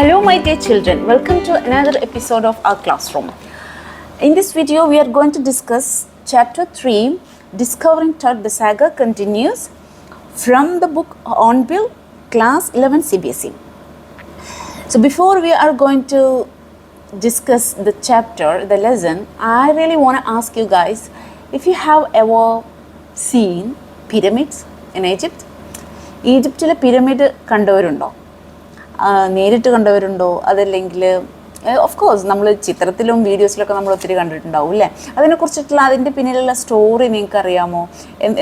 Hello my dear children, welcome to another episode of our classroom. In this video we are going to discuss chapter 3, Discovering Tut. The saga continues from the book Hornbill, class 11 CBSE. So before we are going to discuss the chapter, the lesson, I really want to ask you guys if you have ever seen pyramids in Egypt. ഈജിപ്തിലെ pyramid കണ്ടവരുണ്ടോ? നേരിട്ട് കണ്ടവരുണ്ടോ? അതല്ലെങ്കിൽ of course നമ്മൾ ചിത്രത്തിലും വീഡിയോസിലൊക്കെ നമ്മൾ ഒത്തിരി കണ്ടിട്ടുണ്ടാവും അല്ലേ? അതിനെക്കുറിച്ചിട്ടുള്ള അതിൻ്റെ പിന്നിലുള്ള സ്റ്റോറി നിങ്ങൾക്ക് അറിയാമോ?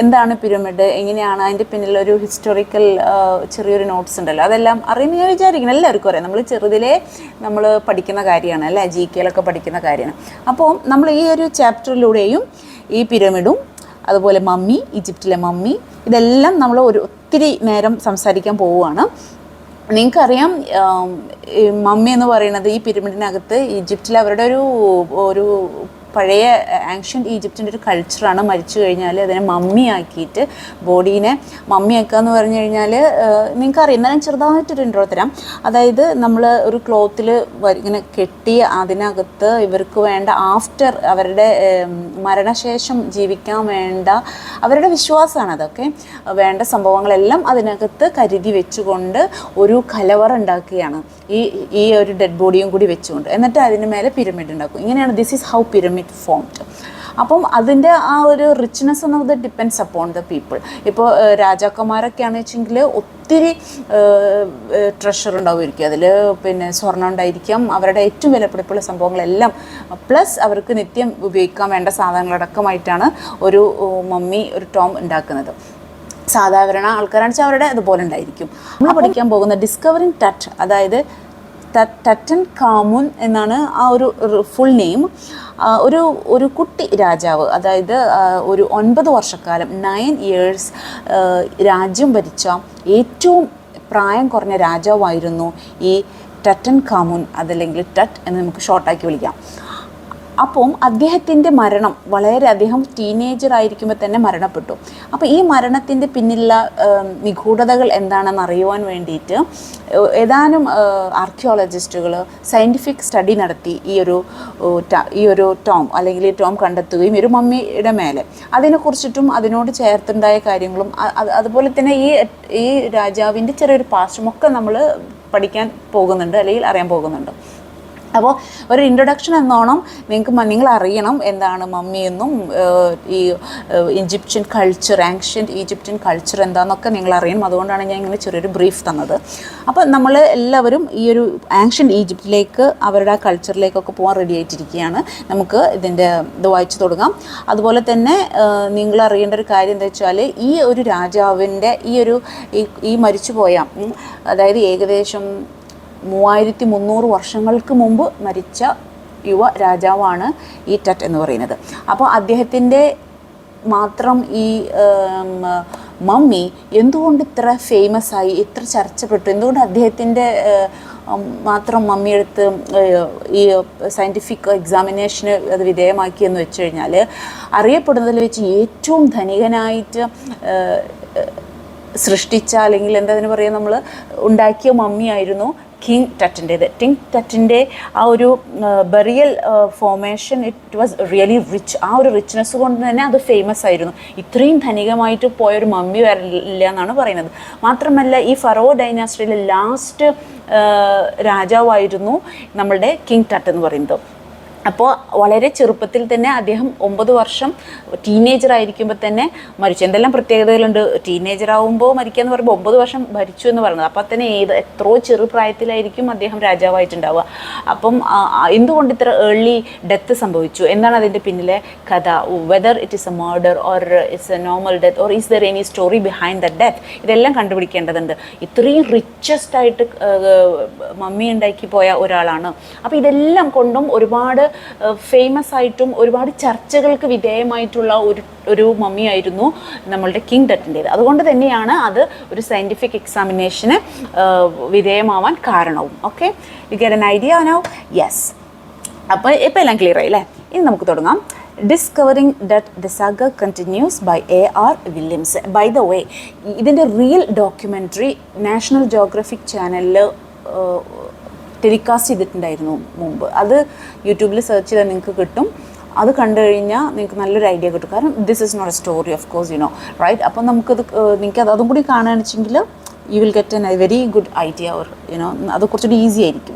എന്താണ് പിരമിഡ്, എങ്ങനെയാണ് അതിൻ്റെ പിന്നിലൊരു ഹിസ്റ്റോറിക്കൽ ചെറിയൊരു നോട്ട്സ് ഉണ്ടല്ലോ, അതെല്ലാം അറിയുന്ന ഞാൻ വിചാരിക്കണം എല്ലാവർക്കും അറിയാം. നമ്മൾ ചെറുതിലേ നമ്മൾ പഠിക്കുന്ന കാര്യമാണ് അല്ലേ, GK പഠിക്കുന്ന കാര്യമാണ്. അപ്പോൾ നമ്മൾ ഈ ഒരു ചാപ്റ്ററിലൂടെയും ഈ പിരമിഡും അതുപോലെ മമ്മി, ഈജിപ്തിലെ മമ്മി, ഇതെല്ലാം നമ്മൾ ഒത്തിരി നേരം സംസാരിക്കാൻ പോവുകയാണ്. നിങ്ങൾക്കറിയാം മമ്മി എന്ന് പറയുന്നത് ഈ പിരമിഡിനകത്ത് ഈജിപ്തിൽ അവരുടെ ഒരു പഴയ ആൻഷ്യൻ്റ് ഈജിപ്തിൻ്റെ ഒരു കൾച്ചറാണ്. മരിച്ചു കഴിഞ്ഞാൽ അതിനെ മമ്മിയാക്കിയിട്ട് ബോഡീനെ മമ്മിയാക്കുക എന്ന് പറഞ്ഞു കഴിഞ്ഞാൽ നിങ്ങൾക്കറിയാം. എന്നാലും ചെറുതായിട്ടൊരു ഇൻട്രോ തരാം. അതായത് നമ്മൾ ഒരു ക്ലോത്തിൽ ഇങ്ങനെ കെട്ടി അതിനകത്ത് ഇവർക്ക് വേണ്ട ആഫ്റ്റർ അവരുടെ മരണശേഷം ജീവിക്കാൻ വേണ്ട അവരുടെ വിശ്വാസമാണ് അതൊക്കെ, വേണ്ട സംഭവങ്ങളെല്ലാം അതിനകത്ത് കരുതി വെച്ചുകൊണ്ട് ഒരു കലവറ ഉണ്ടാക്കുകയാണ് ഈ ഒരു ഡെഡ് ബോഡിയും കൂടി വെച്ചുകൊണ്ട്. എന്നിട്ട് അതിന് മേലെ പിരമിഡ് ഉണ്ടാക്കും. ഇങ്ങനെയാണ് this is how pyramid formed. അപ്പം അതിൻ്റെ ആ ഒരു റിച്ച്നെസ് എന്നത് ഡിപ്പെൻഡ്സ് അപ്പോൺ ദ പീപ്പിൾ. ഇപ്പോൾ രാജാക്കന്മാരൊക്കെയാണെന്ന് വെച്ചെങ്കിൽ ഒത്തിരി ട്രഷർ ഉണ്ടാവുമായിരിക്കും, അതിൽ പിന്നെ സ്വർണ്ണം ഉണ്ടായിരിക്കാം, അവരുടെ ഏറ്റവും വിലപിടിപ്പുള്ള സംഭവങ്ങളെല്ലാം, പ്ലസ് അവർക്ക് നിത്യം ഉപയോഗിക്കാൻ വേണ്ട സാധനങ്ങളടക്കമായിട്ടാണ് ഒരു മമ്മി, ഒരു ടോം ഉണ്ടാക്കുന്നത്. സാധാരണ ആൾക്കാരാണെന്ന് വെച്ചാൽ അവരുടെ അതുപോലെ ഉണ്ടായിരിക്കും. നമ്മൾ പഠിക്കാൻ പോകുന്ന ഡിസ്കവറിങ് ടട്ട്, അതായത് ടറ്റൻഖാമുൻ എന്നാണ് ആ ഒരു ഫുൾ നെയിം. ഒരു കുട്ടി രാജാവ്, അതായത് ഒരു 9 വർഷക്കാലം 9 years രാജ്യം ഭരിച്ച ഏറ്റവും പ്രായം കുറഞ്ഞ രാജാവായിരുന്നു ഈ ടറ്റൻഖാമുൻ, അതല്ലെങ്കിൽ ടട്ട് എന്ന് നമുക്ക് ഷോർട്ടാക്കി വിളിക്കാം. അപ്പം അദ്ദേഹത്തിൻ്റെ മരണം അദ്ദേഹം ടീനേജർ ആയിരിക്കുമ്പോൾ തന്നെ മരണപ്പെട്ടു. അപ്പോൾ ഈ മരണത്തിൻ്റെ പിന്നിലുള്ള നിഗൂഢതകൾ എന്താണെന്ന് അറിയുവാൻ വേണ്ടിയിട്ട് ഏതാനും ആർക്കിയോളജിസ്റ്റുകൾ സയൻറ്റിഫിക് സ്റ്റഡി നടത്തി ഈ ഒരു ടോം അല്ലെങ്കിൽ ഈ ടോം കണ്ടെത്തുകയും ഒരു മമ്മിയുടെ മേലെ അതിനെക്കുറിച്ചിട്ടും അതിനോട് ചേർത്തുണ്ടായ കാര്യങ്ങളും അതുപോലെ തന്നെ ഈ രാജാവിൻ്റെ ചെറിയൊരു പാസ്റ്റുമൊക്കെ നമ്മൾ പഠിക്കാൻ പോകുന്നുണ്ട്, അല്ലെങ്കിൽ അറിയാൻ പോകുന്നുണ്ട്. അപ്പോൾ ഒരു ഇൻട്രൊഡക്ഷൻ എന്നോണം നിങ്ങൾ അറിയണം എന്താണ് മമ്മിയെന്നും ഈ Egyptian culture, ancient Egyptian culture എന്താണെന്നൊക്കെ നിങ്ങൾ അറിയണം. അതുകൊണ്ടാണ് ഞാൻ ഇങ്ങനെ ചെറിയൊരു ബ്രീഫ് തന്നത്. അപ്പോൾ നമ്മൾ എല്ലാവരും ഈ ഒരു ആൻഷ്യൻ്റ് ഈജിപ്തിലേക്ക്, അവരുടെ ആ കൾച്ചറിലേക്കൊക്കെ പോകാൻ റെഡി ആയിട്ടിരിക്കുകയാണ്. നമുക്ക് ഇത് വായിച്ചു തുടങ്ങാം. അതുപോലെ തന്നെ നിങ്ങൾ അറിയേണ്ട ഒരു കാര്യം എന്താ വെച്ചാൽ, ഈ ഒരു രാജാവിൻ്റെ ഈ മരിച്ചുപോയ, അതായത് ഏകദേശം 3300 വർഷങ്ങൾക്ക് മുമ്പ് മരിച്ച യുവ രാജാവാണ് ഈ ടട്ട് എന്ന് പറയുന്നത്. അപ്പോൾ അദ്ദേഹത്തിൻ്റെ മാത്രം ഈ മമ്മി എന്തുകൊണ്ട് ഇത്ര ഫേമസ് ആയി, ഇത്ര ചർച്ചപ്പെട്ടു, എന്തുകൊണ്ട് അദ്ദേഹത്തിൻ്റെ മാത്രം മമ്മിയെടുത്ത് ഈ സയൻറ്റിഫിക് എക്സാമിനേഷന് അത് വിധേയമാക്കി എന്ന് വെച്ച് കഴിഞ്ഞാൽ, അറിയപ്പെടുന്നതിൽ വെച്ച് ഏറ്റവും ധനികനായിട്ട് സൃഷ്ടിച്ച, അല്ലെങ്കിൽ എന്താ പറയുക, നമ്മൾ ഉണ്ടാക്കിയ മമ്മിയായിരുന്നു കിങ് ടട്ടിൻ്റേത്. ടട്ടിൻ്റെ ആ ഒരു burial formation, it was really rich. ആ ഒരു റിച്ച്നെസ് കൊണ്ട് തന്നെ അത് ഫേമസ് ആയിരുന്നു. ഇത്രയും ധനികമായിട്ട് പോയൊരു മമ്മി വരില്ല എന്നാണ് പറയുന്നത്. മാത്രമല്ല ഈ ഫറോ ഡൈനാസ്റ്റിയിലെ ലാസ്റ്റ് രാജാവായിരുന്നു നമ്മളുടെ കിങ് ടട്ട് എന്ന് പറയുന്നത്. അപ്പോൾ വളരെ ചെറുപ്പത്തിൽ തന്നെ അദ്ദേഹം 9 വർഷം ടീനേജർ ആയിരിക്കുമ്പോൾ തന്നെ മരിച്ചു. എന്തെല്ലാം പ്രത്യേകതകളുണ്ട്, ടീനേജറാകുമ്പോൾ മരിക്കുക എന്ന് പറയുമ്പോൾ 9 വർഷം ഭരിച്ചു എന്ന് പറയുന്നത്. അപ്പോൾ തന്നെ എത്രയോ ചെറുപ്രായത്തിലായിരിക്കും അദ്ദേഹം രാജാവായിട്ടുണ്ടാവുക. അപ്പം എന്തുകൊണ്ട് ഇത്ര ഏർലി ഡെത്ത് സംഭവിച്ചു, എന്താണ് അതിൻ്റെ പിന്നിലെ കഥ, whether it is A murder or it's A normal death or is there any story behind the death, ഇതെല്ലാം കണ്ടുപിടിക്കേണ്ടതുണ്ട്. ഇത്രയും റിച്ചസ്റ്റ് ആയിട്ട് മമ്മി ഉണ്ടാക്കി പോയ ഒരാളാണ്. അപ്പോൾ ഇതെല്ലാം കൊണ്ടും ഒരുപാട് ഫേമസ് ആയിട്ടും ഒരുപാട് ചർച്ചകൾക്ക് വിധേയമായിട്ടുള്ള ഒരു മമ്മിയായിരുന്നു നമ്മളുടെ കിങ് ടട്ടിൻ്റേത്. അതുകൊണ്ട് തന്നെയാണ് അത് ഒരു സയൻറ്റിഫിക് എക്സാമിനേഷന് വിധേയമാവാൻ കാരണവും. Okay, you get an idea now? Yes. അപ്പോൾ ഇപ്പോൾ എല്ലാം ക്ലിയർ ആയി അല്ലേ? ഇനി നമുക്ക് തുടങ്ങാം. Discovering Tut, the saga continues by A.R. Williams. By the way, ഇതിൻ്റെ റിയൽ ഡോക്യുമെൻ്ററി നാഷണൽ ജോഗ്രഫിക് ചാനലിൽ ടെലികാസ്റ്റ് ചെയ്തിട്ടുണ്ടായിരുന്നു മുമ്പ്. അത് യൂട്യൂബിൽ സെർച്ച് ചെയ്താൽ നിങ്ങൾക്ക് കിട്ടും. അത് കണ്ടു കഴിഞ്ഞാൽ നിങ്ങൾക്ക് നല്ലൊരു ഐഡിയ കിട്ടും. കാരണം this is not a story of course right. അപ്പം നമുക്കത് നിങ്ങൾക്ക് അതും കൂടി കാണുകയാണെന്ന് വെച്ചെങ്കിൽ you will get a very good idea or അത് കുറച്ചുകൂടി ഈസി ആയിരിക്കും.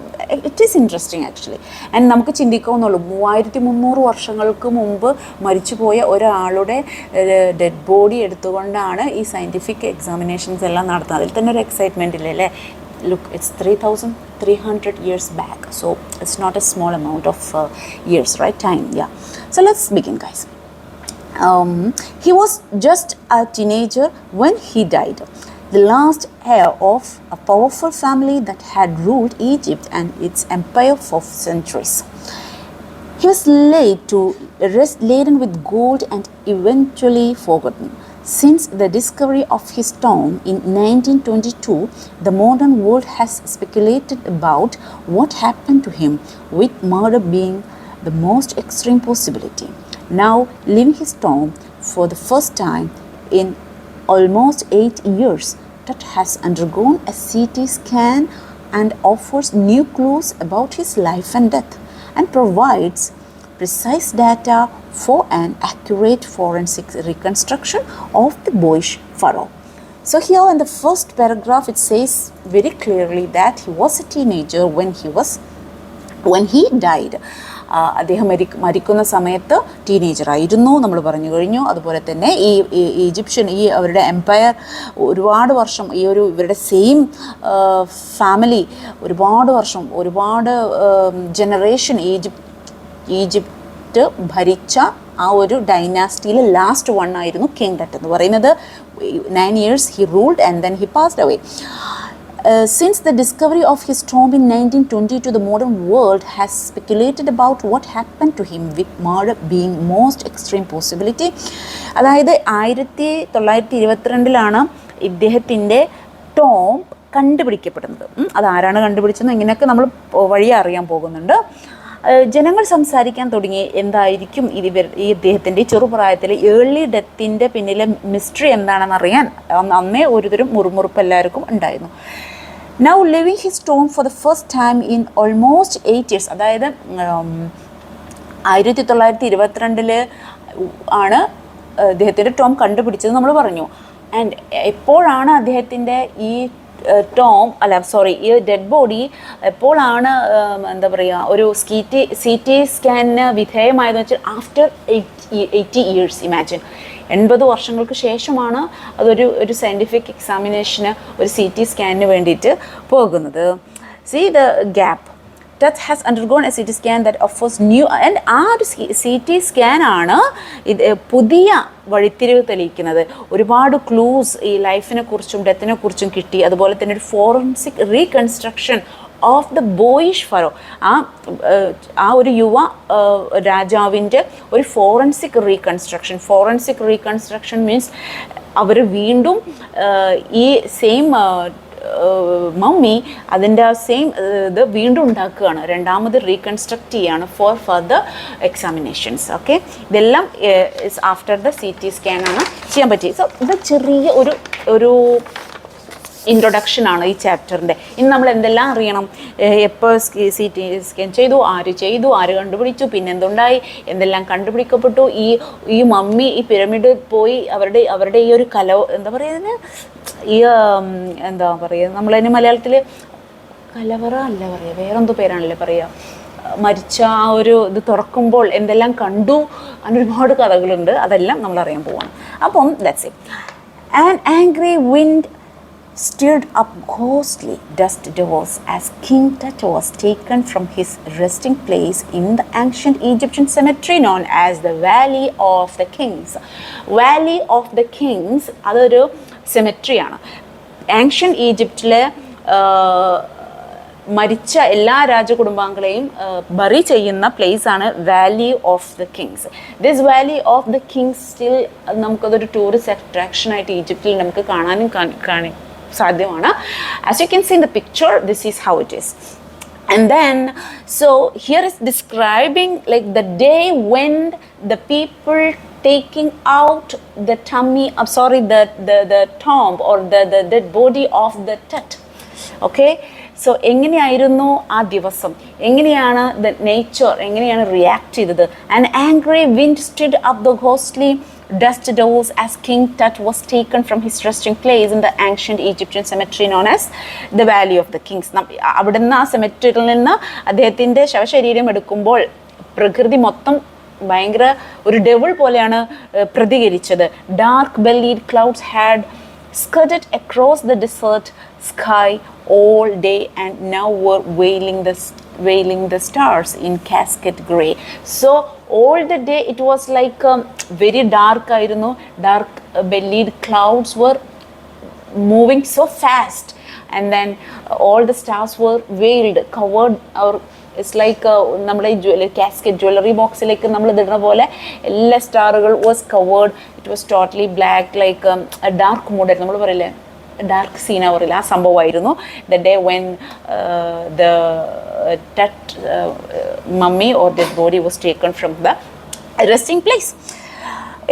It is interesting actually. And നമുക്ക് ചിന്തിക്കാവുന്നുള്ളൂ, 3300 വർഷങ്ങൾക്ക് മുമ്പ് മരിച്ചുപോയ ഒരാളുടെ ഡെഡ് ബോഡി എടുത്തുകൊണ്ടാണ് ഈ സയൻറ്റിഫിക് എക്സാമിനേഷൻസ് എല്ലാം നടത്തുന്നത്. അതിൽ തന്നെ ഒരു എക്സൈറ്റ്മെൻറ്റ് ഇല്ലേ അല്ലേ? Look, it's 3,300 years back, so it's not a small amount of years, right? Time, yeah. So let's begin, guys. He was just a teenager when he died, the last heir of a powerful family that had ruled Egypt and its empire for centuries. He was laid to rest laden with gold and eventually forgotten. Since the discovery of his tomb in 1922, the modern world has speculated about what happened to him, with murder being the most extreme possibility. Now, leaving his tomb for the first time in almost 8 years, Tut has undergone a CT scan and offers new clues about his life and death, and provides precise data for an accurate forensic reconstruction of the boyish pharaoh. So here in the first paragraph it says very clearly that he was a teenager when he died. അദ്ദേഹം മരിക്കുന്ന സമയത്ത് teenager ആയിരുന്നു നമ്മൾ പറഞ്ഞു കഴിഞ്ഞു. അതുപോലെ തന്നെ ഈ ഈജിപ്ഷ്യൻ അവരുടെ എംപയർ ഒരുപാട് വർഷം, ഈ ഒരു ഇവരുടെ സെയിം ഫാമിലി ഒരുപാട് വർഷം, ഒരുപാട് ജനറേഷൻ ഈജിപ്റ്റ് ഭരിച്ച ആ ഒരു ഡൈനാസ്റ്റിയിൽ ലാസ്റ്റ് വൺ ആയിരുന്നു കിങ് ടട്ട് എന്ന് പറയുന്നത്. 9 years he ruled and then he passed away. Since the discovery of his tomb in 1922, the modern world has speculated about what happened to him, with murder being most extreme possibility. അതായത് 1922 ഇദ്ദേഹത്തിൻ്റെ Tom കണ്ടുപിടിക്കപ്പെടുന്നത്. അതാരാണ് കണ്ടുപിടിച്ചത് ഇങ്ങനെയൊക്കെ നമ്മൾ വഴിയെ അറിയാൻ പോകുന്നുണ്ട്. ജനങ്ങൾ സംസാരിക്കാൻ തുടങ്ങി എന്തായിരിക്കും ഈ ഇദ്ദേഹത്തിൻ്റെ ചെറുപ്രായത്തിൽ ഏർലി ഡെത്തിൻ്റെ പിന്നിലെ മിസ്റ്ററി എന്താണെന്ന് അറിയാൻ അന്നേ ഒരുതരം മുറുമുറുപ്പ് എല്ലാവർക്കും ഉണ്ടായിരുന്നു. Now living his tomb for the first time in almost 8 years, അതായത് 1922 ആണ് അദ്ദേഹത്തിൻ്റെ ടോം കണ്ടുപിടിച്ചത് നമ്മൾ പറഞ്ഞു. ആൻഡ് എപ്പോഴാണ് അദ്ദേഹത്തിൻ്റെ ഈ ഈ ഡെഡ് ബോഡി എപ്പോഴാണ് എന്താ പറയുക ഒരു CT സ്കാനിന് വിധേയമായതെന്ന് വെച്ചാൽ ആഫ്റ്റർ 80 years. ഇമാജിൻ 80 വർഷങ്ങൾക്ക് ശേഷമാണ് അതൊരു സയൻറ്റിഫിക് എക്സാമിനേഷന് ഒരു CT സ്കാനിന് വേണ്ടിയിട്ട് പോകുന്നത്. See the gap. Tut has undergone a CT scan that offers new, and ആ ഒരു CT സ്കാനാണ് ഇത് പുതിയ വഴിത്തിരിവ് തെളിയിക്കുന്നത്. ഒരുപാട് ക്ലൂസ് ഈ ലൈഫിനെ കുറിച്ചും ഡെത്തിനെ കുറിച്ചും കിട്ടി. അതുപോലെ തന്നെ ഒരു forensic reconstruction of the boyish pharaoh, ആ ഒരു യുവ രാജാവിൻ്റെ ഒരു ഫോറൻസിക് റീകൺസ്ട്രക്ഷൻ മീൻസ് അവർ വീണ്ടും ഈ സെയിം മമ്മി അതിൻ്റെ സെയിം ഇത് വീണ്ടും ഉണ്ടാക്കുകയാണ്, രണ്ടാമത് റീകൺസ്ട്രക്ട് ചെയ്യുകയാണ് ഫോർ ഫർദർ എക്സാമിനേഷൻസ്. ഓക്കെ, ഇതെല്ലാം ആഫ്റ്റർ ദ CT സ്കാനാണ് ചെയ്യാൻ പറ്റിയത്. സോ ഇത് ചെറിയ ഒരു ഇൻട്രൊഡക്ഷനാണ് ഈ ചാപ്റ്ററിൻ്റെ. ഇനി നമ്മൾ എന്തെല്ലാം അറിയണം, എപ്പോൾ CT സ്കാൻ ചെയ്തു, ആര് കണ്ടുപിടിച്ചു, പിന്നെ എന്തുണ്ടായി, എന്തെല്ലാം കണ്ടുപിടിക്കപ്പെട്ടു, ഈ മമ്മി ഈ പിരമിഡ് പോയി അവരുടെ ഈ ഒരു എന്താ പറയുന്നത്, ഈ എന്താ പറയുക, നമ്മളതിന് മലയാളത്തിൽ കലവറ അല്ല പറയുക, വേറെന്തോ പേരാണല്ലേ പറയുക, മരിച്ച ആ ഒരു ഇത് തുറക്കുമ്പോൾ എന്തെല്ലാം കണ്ടു, അങ്ങനെ ഒരുപാട് കഥകളുണ്ട്. അതെല്ലാം നമ്മൾ അറിയാൻ പോവാണ്. അപ്പം that's it. An angry wind stirred up ghostly dust devils as King Tut was taken from his resting place in the ancient Egyptian cemetery known as the Valley of the Kings. Valley of the Kings അതൊരു സെമെട്രിയാണ്. Ancient ഈജിപ്തിലെ മരിച്ച എല്ലാ രാജകുടുംബാംഗങ്ങളെയും bury ചെയ്യുന്ന പ്ലേസാണ് valley of the kings. This valley of the kings still നമുക്കതൊരു tourist അട്രാക്ഷനായിട്ട് ഈജിപ്തിൽ നമുക്ക് കാണാനും സാധ്യമാണ്. As you can see in the picture, this is how it is. And then, so here is describing like the day when the people taking out the tomb or the dead body of the Tut. Okay, so എങ്ങനെയായിരുന്നു ആ ദിവസം, എങ്ങനെയാണ് the nature എങ്ങനെയാണ് react ചെയ്തത്? And angry wind stirred up the ghostly dust rose as King Tut was taken from his resting place in the ancient Egyptian cemetery known as the Valley of the Kings. അവിടുന്ന് ആ സെമെറ്ററിയിൽ നിന്ന് അദ്ദേഹത്തിൻ്റെ ശവശരീരം എടുക്കുമ്പോൾ പ്രകൃതി മൊത്തം ഭയങ്കര ഒരു ഡെവിൾ പോലെയാണ് പ്രതികരിച്ചത്. Dark bellied clouds had skirted across the desert sky all day and now were veiling the stars in cascade gray. So all the day it was like very dark ആയിരുന്നു. Dark bellied clouds were moving so fast and then all the stars were veiled, covered, or it's like നമ്മുടെ casket jewellery ബോക്സിലേക്ക് നമ്മൾ ഇടുന്ന പോലെ എല്ലാ സ്റ്റാറുകൾ was covered. It was totally black, like dark mood നമ്മൾ പറയില്ലേ, ഡാർക്ക് സീനാ പറയില്ല, ആ സംഭവമായിരുന്നു. The day when the Tut mummy or dead body was taken from the resting place.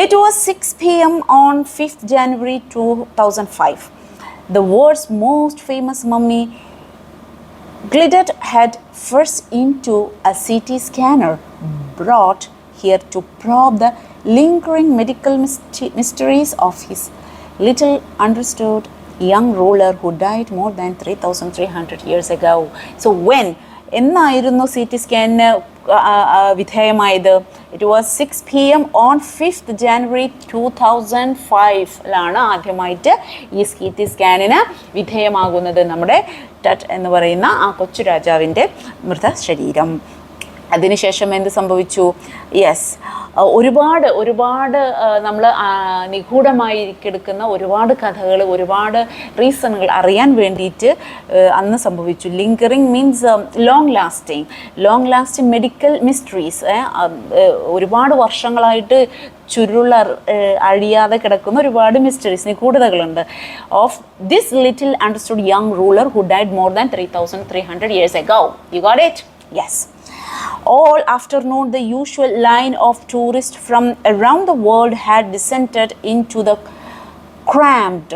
It was 6 p.m. on 5th January 2005. The world's most famous mummy glided head first into a CT scanner brought here to probe the lingering medical mysteries of his little understood young ruler who died more than 3,300 years ago. So when എന്നായിരുന്നു C T സ്കാനിന് വിധേയമായത്? It was 6 p.m. on 5th January 2005 ആദ്യമായിട്ട് ഈ C T സ്കാനിന് വിധേയമാകുന്നത് നമ്മുടെ taut എന്ന് പറയുന്ന ആ കൊച്ചു രാജാവിൻ്റെ മൃതശരീരം. അതിനുശേഷം എന്ത് സംഭവിച്ചു? യെസ്, ഒരുപാട് നമ്മൾ നിഗൂഢമായി കിടക്കുന്ന ഒരുപാട് കഥകൾ, ഒരുപാട് റീസണുകൾ അറിയാൻ വേണ്ടിയിട്ട് അന്ന് സംഭവിച്ചു. Lingering means long lasting medical mysteries. ഒരുപാട് വർഷങ്ങളായിട്ട് ചുരുള അഴിയാതെ കിടക്കുന്ന ഒരുപാട് മിസ്റ്ററീസ്, നിഗൂഢതകളുണ്ട്. Of this little understood young ruler who died more than 3,300 years ago. You got it? Yes. All afternoon, the usual line of tourists from around the world had descended into the cramped,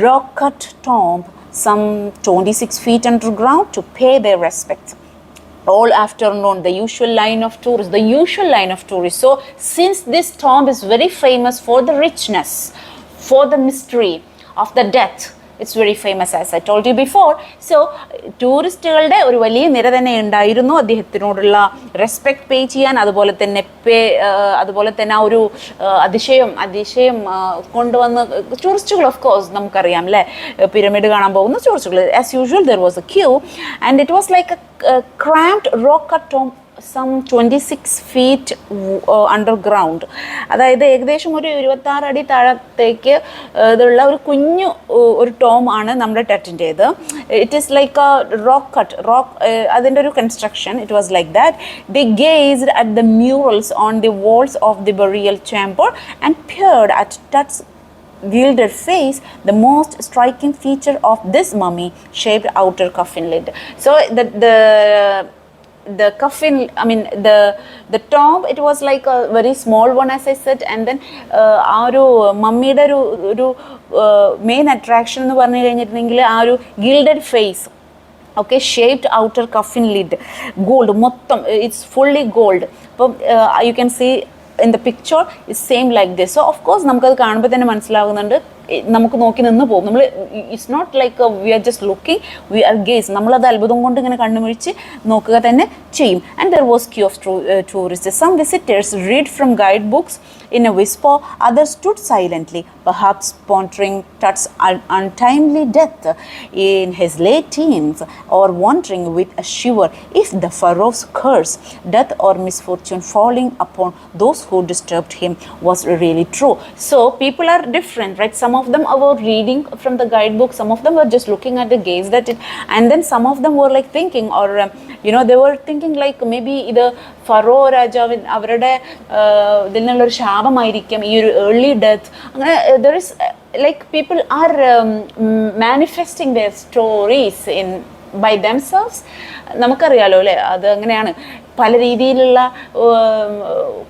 rock-cut tomb, some 26 feet underground, to pay their respects. All afternoon, the usual line of tourists. So, since this tomb is very famous for the richness, for the mystery of the death, it's very famous as I told you before. So ടൂറിസ്റ്റുകളുടെ ഒരു വലിയ നിര തന്നെ ഉണ്ടായിരുന്നു അദ്ദേഹത്തിനോടുള്ള respect പേ ചെയ്യാൻ, അതുപോലെ തന്നെ ആ ഒരു അതിശയം കൊണ്ടുവന്ന് ടൂറിസ്റ്റുകൾ. ഓഫ് കോഴ്സ് നമുക്കറിയാം അല്ലേ, പിരമിഡ് കാണാൻ പോകുന്ന ടൂറിസ്റ്റുകൾ. As usual there was a queue and it was like a cramped rock cut tomb some 26 feet underground. അതായത് ഏകദേശം ഒരു 26 അടി താഴത്തേക്ക് ഇതുള്ള ഒരു കുഞ്ഞു ഒരു ടോം ആണ് നമ്മുടെ ടട്ടിൻ്റേത്. It is like a rock അതിൻ്റെ ഒരു construction. It was like that. They gazed at the murals on the walls of the burial chamber and peered at Tut's gilded face, the most striking feature of this mummy-shaped outer coffin lid. So the coffin, I mean the tomb, it was like a very small one, as I said, and then ആ ഒരു മമ്മിയുടെ ഒരു main attraction എന്ന് പറഞ്ഞു കഴിഞ്ഞിട്ടുണ്ടെങ്കിൽ ആ ഒരു gilded face, okay, shaped outer coffin lid, gold മൊത്തം, ഇറ്റ്സ് ഫുള്ളി ഗോൾഡ്. അപ്പം you can see in the picture is same like this. So of course നമുക്കത് കാണുമ്പോൾ തന്നെ മനസ്സിലാകുന്നുണ്ട്, നമുക്ക് നോക്കി നിന്ന് പോകും നമ്മൾ. It's not like we are just looking, we are gaze. നമ്മളത് അത്ഭുതം കൊണ്ട് ഇങ്ങനെ കണ്ണുമിഴിച്ച് നോക്കുക തന്നെ ചെയ്യും. And there was queue of tourist. Some visitors read from guide books in a whisper, others stood silently, perhaps pondering Tut's untimely death in his late teens, or wondering with a shiver if the pharaoh's curse, death or misfortune falling upon those who disturbed him was really true. So people are different, right? Some of them were reading from the guidebook, some of them were just looking at the gaze that it, and then some of them were like thinking, or they were thinking like maybe ഇത് pharaoh രാജാവിൻ അവരുടെ ഇതിൽ നിന്നുള്ളൊരു ശാപമായിരിക്കും ഈ ഒരു early death. അങ്ങനെ there is like people are manifesting their stories in by themselves. നമുക്കറിയാലോ അല്ലേ, അത് അങ്ങനെയാണ്. പല രീതിയിലുള്ള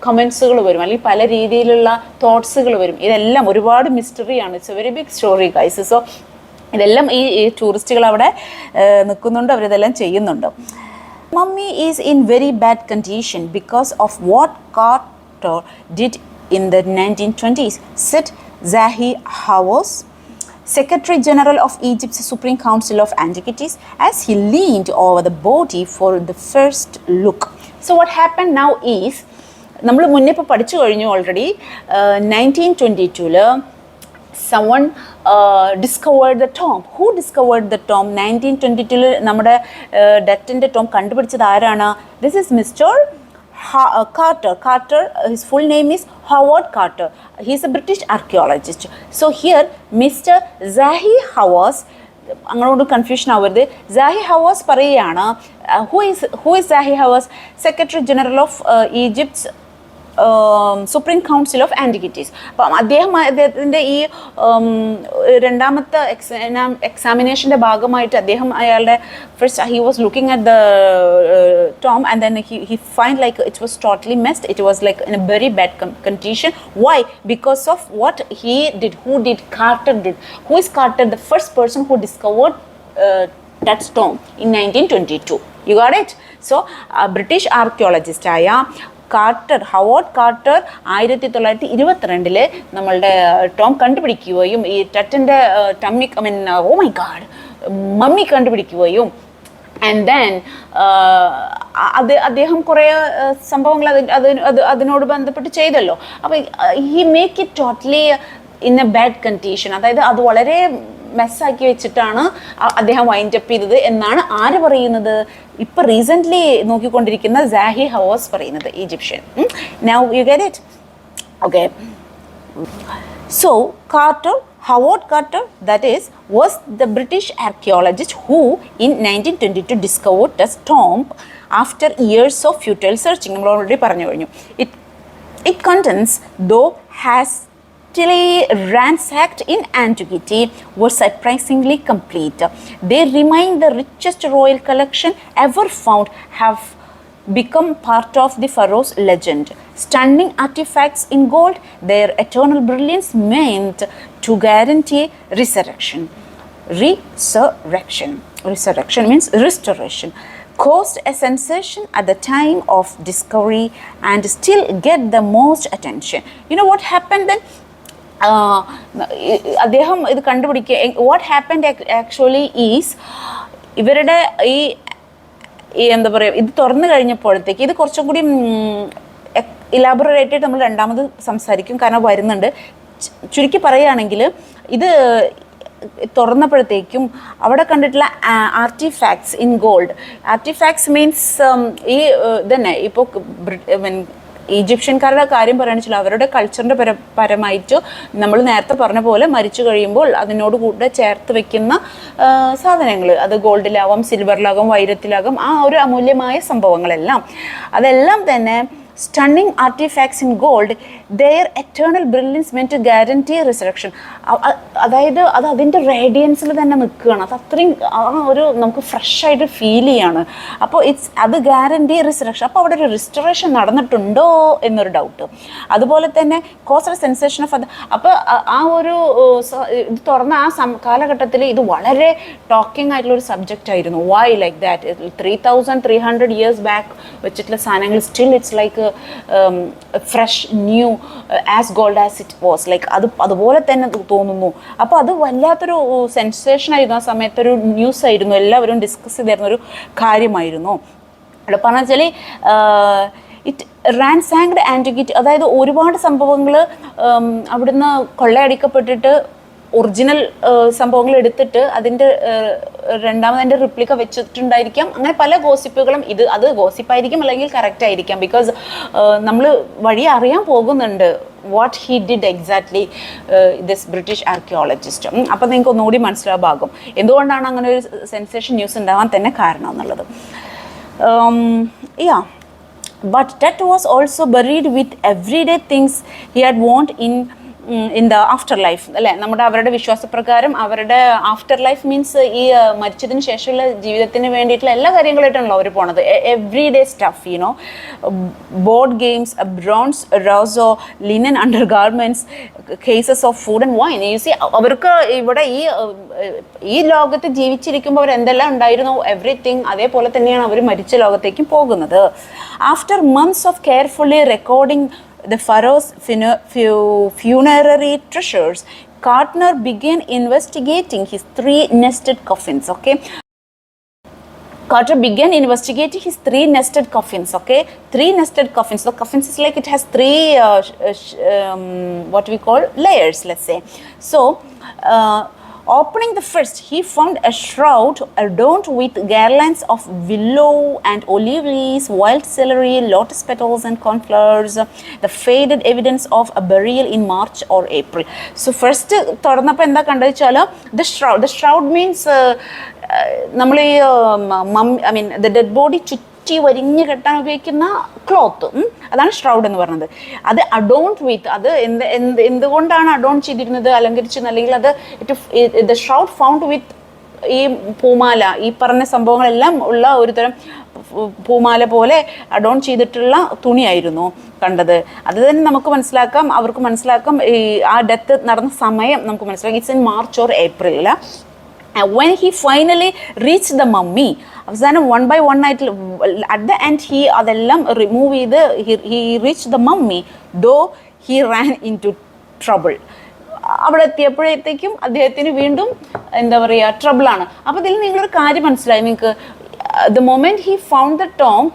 കമൻസുകൾ വരും, അല്ലെങ്കിൽ പല രീതിയിലുള്ള തോട്ട്സുകൾ വരും. ഇതെല്ലാം ഒരുപാട് മിസ്റ്ററിയാണ്. It's a very big story guys. So ഇതെല്ലാം ഈ ടൂറിസ്റ്റുകൾ അവിടെ നിൽക്കുന്നുണ്ട്, അവരിതെല്ലാം ചെയ്യുന്നുണ്ട്. Mummy is in very bad condition because of what Carter did in the 1920s, said Zahi Hawass, Secretary General of Egypt's Supreme Council of Antiquities, as he leaned over the body for the first look. So what happened now is, നമ്മൾ മുന്നേ ഇപ്പോൾ പഠിച്ചു കഴിഞ്ഞു already. 1922 someone discovered the tomb. Who discovered the tomb? 1922 നമ്മുടെ ഡെറ്റിൻ്റെ Tom കണ്ടുപിടിച്ചത് ആരാണ്? This is Mr. Carter. Carter, his full name is Howard Carter. He is a British archaeologist. So here Mr. Zahi Hawass, അങ്ങോട്ട് confusion ആവരുത്, Zahi Hawass പറയുകയാണ്, who is Zahi Hawass? Secretary General of Egypt's Supreme Council of Antiquities. അപ്പം അദ്ദേഹത്തിൻ്റെ ഈ രണ്ടാമത്തെ എക്സാമിനേഷൻ്റെ ഭാഗമായിട്ട് അയാളുടെ first he was looking at the tomb and then he find like it was totally messed. It was like in a very bad condition. Why? Because of what he did. Carter did. Who is Carter? The first person who discovered that tomb in 1922. You got it? So British archaeologist ആയ Howard quarter 1922 നമ്മളുടെ Tom കണ്ടുപിടിക്കുകയും ഈ ടറ്റിൻ്റെ mummy കണ്ടുപിടിക്കുകയും and then അദ്ദേഹം കുറേ സംഭവങ്ങൾ അതിനോട് ബന്ധപ്പെട്ട് ചെയ്തല്ലോ. അപ്പോൾ he make it totally in A bad condition. അതായത് അത് വളരെ മെസ്സാക്കി വെച്ചിട്ടാണ് അദ്ദേഹം വൈൻഡപ്പ് ചെയ്തത് എന്നാണ് ആര് പറയുന്നത്? ഇപ്പം റീസെൻ്റ്ലി നോക്കിക്കൊണ്ടിരിക്കുന്ന സാഹി ഹവാസ് പറയുന്നത്, Egyptian. Now you get it? Okay. So Howard Carter, that is, was the British archaeologist who in 1922 discovered the tomb after years of futile searching. നമ്മൾ ഓൾറെഡി പറഞ്ഞു കഴിഞ്ഞു. It contains, though has ransacked in antiquity, were surprisingly complete. They remain the richest royal collection ever found, have become part of the pharaoh's legend. Stunning artifacts in gold, their eternal brilliance meant to guarantee resurrection. Resurrection means restoration. Caused a sensation at the time of discovery and still get the most attention. You know what happened then? അദ്ദേഹം ഇത് കണ്ടുപിടിക്കുക. What happened actually is, ഇവരുടെ ഈ എന്താ പറയുക, ഇത് തുറന്നു കഴിഞ്ഞപ്പോഴത്തേക്ക് ഇത് കുറച്ചും കൂടി ഇലാബറേറ്റ് ആയിട്ട് നമ്മൾ രണ്ടാമത് സംസാരിക്കും, കാരണം വരുന്നുണ്ട്. ചുരുക്കി പറയുകയാണെങ്കിൽ ഇത് തുറന്നപ്പോഴത്തേക്കും അവിടെ കണ്ടിട്ടുള്ള artefacts in gold. Artefacts means ഈ ഇതന്നെ ഇപ്പോൾ ഈജിപ്ഷ്യൻകാരുടെ കാര്യം പറയുകയാണെന്ന് വെച്ചാൽ അവരുടെ കൾച്ചറിൻ്റെ പരമായിട്ട് നമ്മൾ നേരത്തെ പറഞ്ഞ പോലെ മരിച്ചു കഴിയുമ്പോൾ അതിനോട് കൂടെ ചേർത്ത് വെക്കുന്ന സാധനങ്ങൾ, അത് ഗോൾഡിലാവാം, സിൽവറിലാകാം, വൈരത്തിലാകാം, ആ ഒരു അമൂല്യമായ സംഭവങ്ങളെല്ലാം അതെല്ലാം തന്നെ stunning artifacts in gold, their eternal brilliance meant to guarantee resurrection. അതായത് അത് അതിൻ്റെ റേഡിയൻസിൽ തന്നെ നിൽക്കുകയാണ്. അത് അത്രയും ഒരു നമുക്ക് ഫ്രഷ് ആയിട്ട് ഫീൽ ചെയ്യാണ്. അപ്പോൾ അത് ഗ്യാരണ്ടി റിസറക്ഷൻ. അപ്പോൾ അവിടെ ഒരു റിസ്റ്റോറേഷൻ നടന്നിട്ടുണ്ടോ എന്നൊരു ഡൗട്ട്. അതുപോലെ തന്നെ കോസ്റ്റ് സെൻസേഷൻ ഓഫ് അത്. അപ്പോൾ ആ ഒരു ഇത് തുറന്ന ആ കാലഘട്ടത്തിൽ ഇത് വളരെ ടോക്കിംഗ് ആയിട്ടുള്ളൊരു സബ്ജക്റ്റ് ആയിരുന്നു. Y like that? 3300 years back വെച്ചിട്ടുള്ള സാധനങ്ങൾ still it's like fresh new as gold as it was. Like അതുപോലെ തന്നെ തോന്നുന്നു. അപ്പോൾ അത് വല്ലാത്തൊരു സെൻസേഷൻ ആയിരുന്നു. ആ സമയത്തൊരു ന്യൂസ് ആയിരുന്നു, എല്ലാവരും ഡിസ്കസ് ചെയ്തിരുന്നൊരു കാര്യമായിരുന്നു. അവിടെ പറഞ്ഞാൽ വെച്ചാൽ ഇറ്റ് റാൻസാങ്ക്ഡ് ആൻറ്റിക്വിറ്റി, അതായത് ഒരുപാട് സംഭവങ്ങൾ അവിടുന്ന് കൊള്ളയടിക്കപ്പെട്ടിട്ട് ഒറിജിനൽ സംഭവങ്ങൾ എടുത്തിട്ട് അതിൻ്റെ രണ്ടാമതിൻ്റെ റിപ്ലിക്ക വെച്ചിട്ടുണ്ടായിരിക്കാം. അങ്ങനെ പല ഗോസിപ്പുകളും. അത് ഗോസിപ്പായിരിക്കും അല്ലെങ്കിൽ കറക്റ്റ് ആയിരിക്കാം. ബിക്കോസ് നമ്മൾ വഴി അറിയാൻ പോകുന്നുണ്ട് what he did exactly this British archaeologist. അപ്പോൾ നിങ്ങൾക്ക് ഒന്നുകൂടി മനസ്സിലാകും എന്തുകൊണ്ടാണ് അങ്ങനെ ഒരു സെൻസേഷൻ ന്യൂസ് ഉണ്ടാവാൻ തന്നെ കാരണം എന്നുള്ളത്. But that was also buried with everyday things he had worn in in the after life അല്ലേ, നമ്മുടെ അവരുടെ വിശ്വാസപ്രകാരം അവരുടെ ആഫ്റ്റർ ലൈഫ് മീൻസ് ഈ മരിച്ചതിന് ശേഷമുള്ള ജീവിതത്തിന് വേണ്ടിയിട്ടുള്ള എല്ലാ കാര്യങ്ങളായിട്ടാണല്ലോ അവർ പോണത്. Every day stuff, you know, board games, bronze razors, linen undergarments, cases of food and wine. You see, അവർക്ക് ഇവിടെ ഈ ലോകത്ത് ജീവിച്ചിരിക്കുമ്പോൾ അവർ എന്തെല്ലാം ഉണ്ടായിരുന്നു, എവറിത്തിങ് അതേപോലെ തന്നെയാണ് അവർ മരിച്ച ലോകത്തേക്കും പോകുന്നത്. After months of carefully recording the Pharaoh's funerary treasures, Kartner began investigating his three nested coffins. Okay, Carter began investigating his three nested coffins. Okay, three nested coffins. The coffins is like it has three what we call layers, let's say. So opening the first, he found a shroud adorned with garlands of willow and olive leaves, wild celery, lotus petals and cornflowers, the faded evidence of a burial in March or April. So first തുറന്നപ്പോൾ എന്താ കണ്ടുവെച്ചാൽ the shroud means നമ്മൾ ഈ I mean the dead body ചുറ്റി വരിഞ്ഞ് കെട്ടാൻ ഉപയോഗിക്കുന്ന cloth, അതാണ് shroud എന്ന് പറയുന്നത്. അത് അഡോൺഡ് വിത്ത്, അത് എന്തുകൊണ്ടാണ് അഡോൺ ചെയ്തിരുന്നത്, അലങ്കരിച്ച്, അല്ലെങ്കിൽ അത് ദ ഷ്രൗഡ് ഫൗണ്ട് വിത്ത് ഈ പൂമാല, ഈ പറഞ്ഞ സംഭവങ്ങളെല്ലാം ഉള്ള ഒരു തരം പൂമാല പോലെ അഡോൺ ചെയ്തിട്ടുള്ള തുണിയായിരുന്നു കണ്ടത്. അത് തന്നെ നമുക്ക് മനസ്സിലാക്കാം, അവർക്ക് മനസ്സിലാക്കാം, ഈ ആ ഡെത്ത് നടന്ന സമയം നമുക്ക് മനസ്സിലാക്കാം. It's in March or April. When he finally reached the mummy, അവസാനം വൺ ബൈ വൺ ആയിട്ട് അറ്റ് ദ എൻഡ് അതെല്ലാം റിമൂവ് ചെയ്ത് he reached the mummy, though he ran into trouble. അവിടെ എത്തിയപ്പോഴത്തേക്കും അദ്ദേഹത്തിന് വീണ്ടും എന്താ പറയുക, ട്രബിളാണ്. അപ്പോൾ ഇതിൽ നിങ്ങളൊരു കാര്യം മനസ്സിലായി നിങ്ങൾക്ക്. the moment he found the tomb,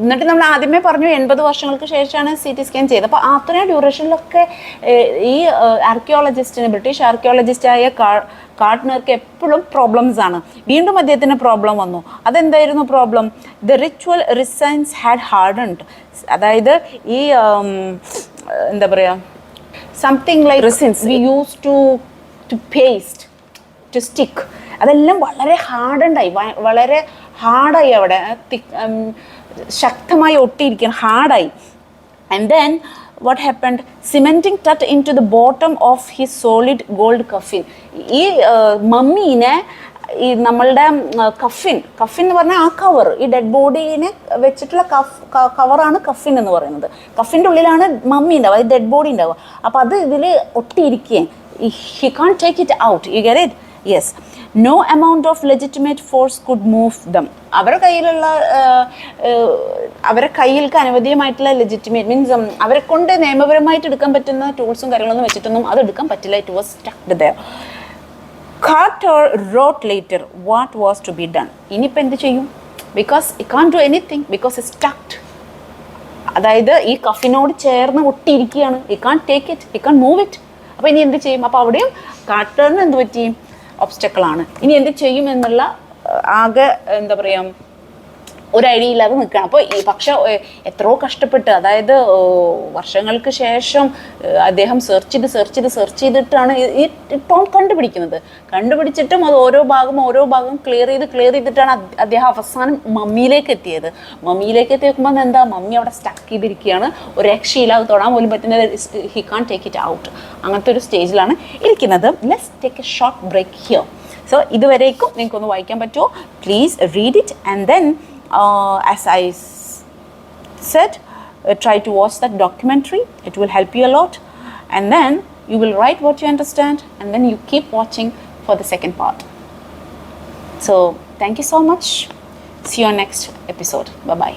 എന്നിട്ട് നമ്മൾ ആദ്യമേ പറഞ്ഞു 80 വർഷങ്ങൾക്ക് ശേഷമാണ് CT സ്കാൻ ചെയ്തത്. അപ്പോൾ അത്രയും ഡ്യൂറേഷനിലൊക്കെ ഈ ആർക്കിയോളജിസ്റ്റിന്, ബ്രിട്ടീഷ് ആർക്കിയോളജിസ്റ്റായ കാർട്ട്നർക്ക് എപ്പോഴും പ്രോബ്ലംസ് ആണ്. വീണ്ടും അദ്ദേഹത്തിന് പ്രോബ്ലം വന്നു. അതെന്തായിരുന്നു problem? The ritual resins had hardened. അതായത് ഈ എന്താ പറയുക, something like resins we use to paste, to stick, അതെല്ലാം വളരെ ഹാർഡൻഡായി, വളരെ ഹാർഡായി, അവിടെ ശക്തമായി ഒട്ടിയിരിക്കുകയാണ്, ഹാർഡായി. And then what happened, cementing Tut into the bottom of his solid gold coffin. ഈ മമ്മീനെ ഈ നമ്മളുടെ കഫിൻ എന്ന് പറഞ്ഞാൽ ആ കവർ, ഈ ഡെഡ് ബോഡീനെ വെച്ചിട്ടുള്ള കവറാണ് കഫിൻ എന്ന് പറയുന്നത്. കഫിൻ്റെ ഉള്ളിലാണ് മമ്മി ഉണ്ടാവുക, അത് ഡെഡ് ബോഡി ഉണ്ടാവുക. അപ്പോൾ അത് ഇതിൽ ഒട്ടിയിരിക്കുകയും he can't take it out. You get it? Yes. No amount of legitimate force could move them. അവരുടെ കയ്യിലേക്ക് അനുവദീയമായിട്ടുള്ള ലെജിറ്റിമേറ്റ് മീൻസ് അവരെ കൊണ്ട് നിയമപരമായിട്ട് എടുക്കാൻ പറ്റുന്ന ടൂൾസും കാര്യങ്ങളൊന്നും വെച്ചിട്ടൊന്നും അത് എടുക്കാൻ പറ്റില്ല. It was stucked there. Carter wrote later what was to be done. ഇനിയിപ്പോൾ എന്ത് ചെയ്യും? Because he can't do anything because it's stuck. അതായത് ഈ കഫിനോട് ചേർന്ന് ഒട്ടിയിരിക്കുകയാണ്. he can't take it, he can't move it. അപ്പോൾ ഇനി എന്ത് ചെയ്യും? അപ്പോൾ അവിടെയും കാർട്ടറിന് എന്ത് പറ്റി? ഒബ്സ്റ്റക്കിളാണ്. ഇനി എന്ത് ചെയ്യും എന്നുള്ള ആകെ എന്താ പറയുക, ഒരു ഐഡിയ ഇല്ലാതെ നിൽക്കുകയാണ്. അപ്പോൾ പക്ഷെ എത്രയോ കഷ്ടപ്പെട്ട്, അതായത് വർഷങ്ങൾക്ക് ശേഷം അദ്ദേഹം സെർച്ച് ചെയ്തിട്ടാണ് ഈ ടോം കണ്ടുപിടിച്ചിട്ടും അത് ഓരോ ഭാഗം ക്ലിയർ ചെയ്തിട്ടാണ് അദ്ദേഹം അവസാനം മമ്മിയിലേക്ക് എത്തിയത്. മമ്മിയിലേക്ക് എത്തിയേക്കുമ്പോൾ എന്താ, മമ്മി അവിടെ സ്റ്റക്ക് ചെയ്തിരിക്കുകയാണ്, ഒരു രക്ഷയില്ല, അത് തൊടാൻ പോലും പറ്റുന്നത്, he can't take it out. അങ്ങനത്തെ ഒരു സ്റ്റേജിലാണ് ഇരിക്കുന്നത്. Let's take a short break here. So ഇതുവരേക്കും നിങ്ങൾക്കൊന്ന് വായിക്കാൻ പറ്റുമോ? Please read it and then as I said, try to watch that documentary. It will help you a lot, and then you will write what you understand, and then you keep watching for the second part. So thank you so much. See you on next episode. Bye bye.